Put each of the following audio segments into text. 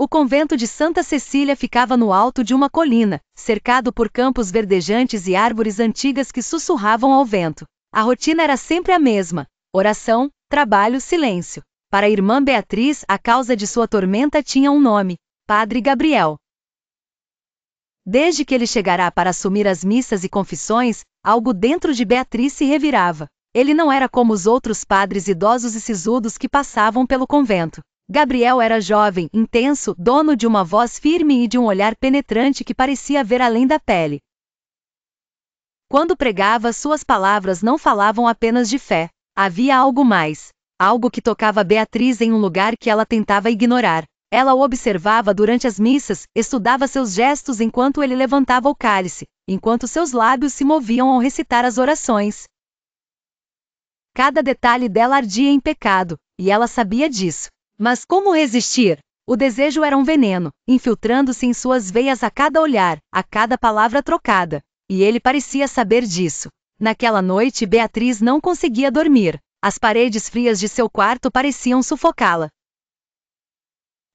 O convento de Santa Cecília ficava no alto de uma colina, cercado por campos verdejantes e árvores antigas que sussurravam ao vento. A rotina era sempre a mesma: oração, trabalho, silêncio. Para a irmã Beatriz, a causa de sua tormenta tinha um nome: Padre Gabriel. Desde que ele chegara para assumir as missas e confissões, algo dentro de Beatriz se revirava. Ele não era como os outros padres idosos e sisudos que passavam pelo convento. Gabriel era jovem, intenso, dono de uma voz firme e de um olhar penetrante que parecia ver além da pele. Quando pregava, suas palavras não falavam apenas de fé. Havia algo mais. Algo que tocava Beatriz em um lugar que ela tentava ignorar. Ela o observava durante as missas, estudava seus gestos enquanto ele levantava o cálice, enquanto seus lábios se moviam ao recitar as orações. Cada detalhe dela ardia em pecado, e ela sabia disso. Mas como resistir? O desejo era um veneno, infiltrando-se em suas veias a cada olhar, a cada palavra trocada. E ele parecia saber disso. Naquela noite, Beatriz não conseguia dormir. As paredes frias de seu quarto pareciam sufocá-la.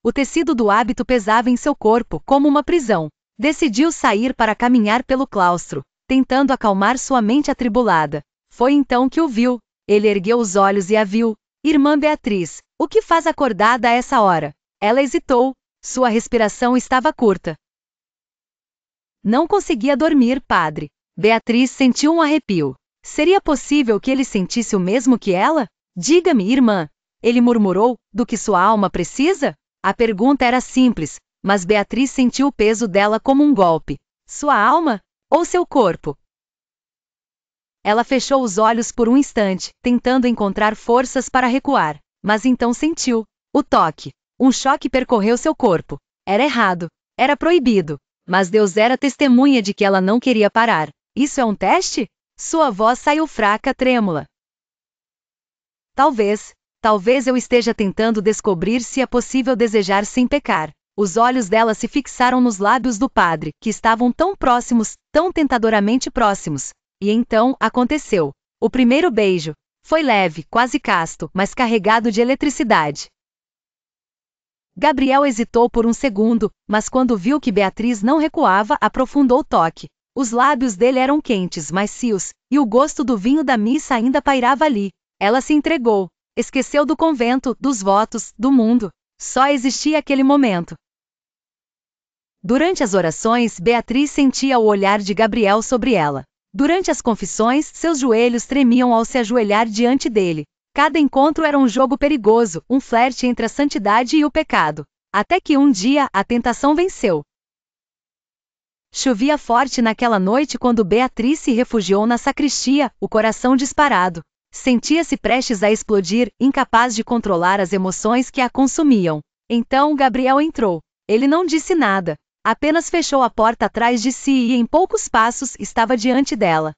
O tecido do hábito pesava em seu corpo, como uma prisão. Decidiu sair para caminhar pelo claustro, tentando acalmar sua mente atribulada. Foi então que o viu. Ele ergueu os olhos e a viu. Irmã Beatriz, o que faz acordada a essa hora? Ela hesitou. Sua respiração estava curta. Não conseguia dormir, padre. Beatriz sentiu um arrepio. Seria possível que ele sentisse o mesmo que ela? Diga-me, irmã. Ele murmurou, do que sua alma precisa? A pergunta era simples, mas Beatriz sentiu o peso dela como um golpe. Sua alma? Ou seu corpo? Ela fechou os olhos por um instante, tentando encontrar forças para recuar, mas então sentiu o toque. Um choque percorreu seu corpo. Era errado. Era proibido. Mas Deus era testemunha de que ela não queria parar. Isso é um teste? Sua voz saiu fraca, trêmula. Talvez eu esteja tentando descobrir se é possível desejar sem pecar. Os olhos dela se fixaram nos lábios do padre, que estavam tão próximos, tão tentadoramente próximos. E então, aconteceu. O primeiro beijo. Foi leve, quase casto, mas carregado de eletricidade. Gabriel hesitou por um segundo, mas quando viu que Beatriz não recuava, aprofundou o toque. Os lábios dele eram quentes, macios, e o gosto do vinho da missa ainda pairava ali. Ela se entregou. Esqueceu do convento, dos votos, do mundo. Só existia aquele momento. Durante as orações, Beatriz sentia o olhar de Gabriel sobre ela. Durante as confissões, seus joelhos tremiam ao se ajoelhar diante dele. Cada encontro era um jogo perigoso, um flerte entre a santidade e o pecado. Até que um dia, a tentação venceu. Chovia forte naquela noite quando Beatriz se refugiou na sacristia, o coração disparado. Sentia-se prestes a explodir, incapaz de controlar as emoções que a consumiam. Então Gabriel entrou. Ele não disse nada. Apenas fechou a porta atrás de si e em poucos passos estava diante dela.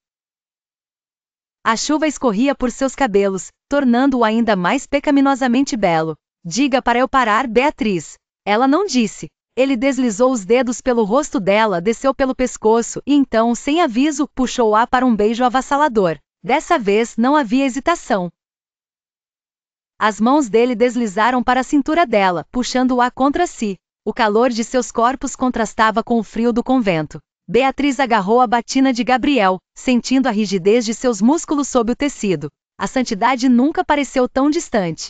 A chuva escorria por seus cabelos, tornando-o ainda mais pecaminosamente belo. Diga para eu parar, Beatriz. Ela não disse. Ele deslizou os dedos pelo rosto dela, desceu pelo pescoço e então, sem aviso, puxou-a para um beijo avassalador. Dessa vez não havia hesitação. As mãos dele deslizaram para a cintura dela, puxando-a contra si. O calor de seus corpos contrastava com o frio do convento. Beatriz agarrou a batina de Gabriel, sentindo a rigidez de seus músculos sob o tecido. A santidade nunca pareceu tão distante.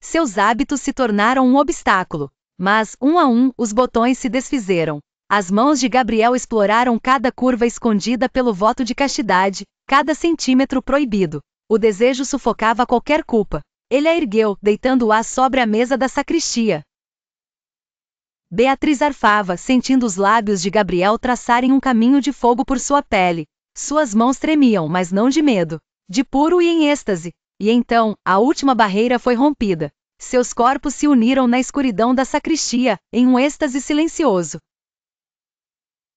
Seus hábitos se tornaram um obstáculo, mas, um a um, os botões se desfizeram. As mãos de Gabriel exploraram cada curva escondida pelo voto de castidade, cada centímetro proibido. O desejo sufocava qualquer culpa. Ele a ergueu, deitando-a sobre a mesa da sacristia. Beatriz arfava, sentindo os lábios de Gabriel traçarem um caminho de fogo por sua pele. Suas mãos tremiam, mas não de medo, de puro e em êxtase. E então, a última barreira foi rompida. Seus corpos se uniram na escuridão da sacristia, em um êxtase silencioso.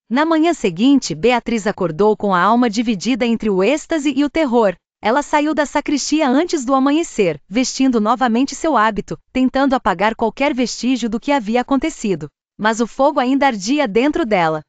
Na manhã seguinte, Beatriz acordou com a alma dividida entre o êxtase e o terror. Ela saiu da sacristia antes do amanhecer, vestindo novamente seu hábito, tentando apagar qualquer vestígio do que havia acontecido. Mas o fogo ainda ardia dentro dela.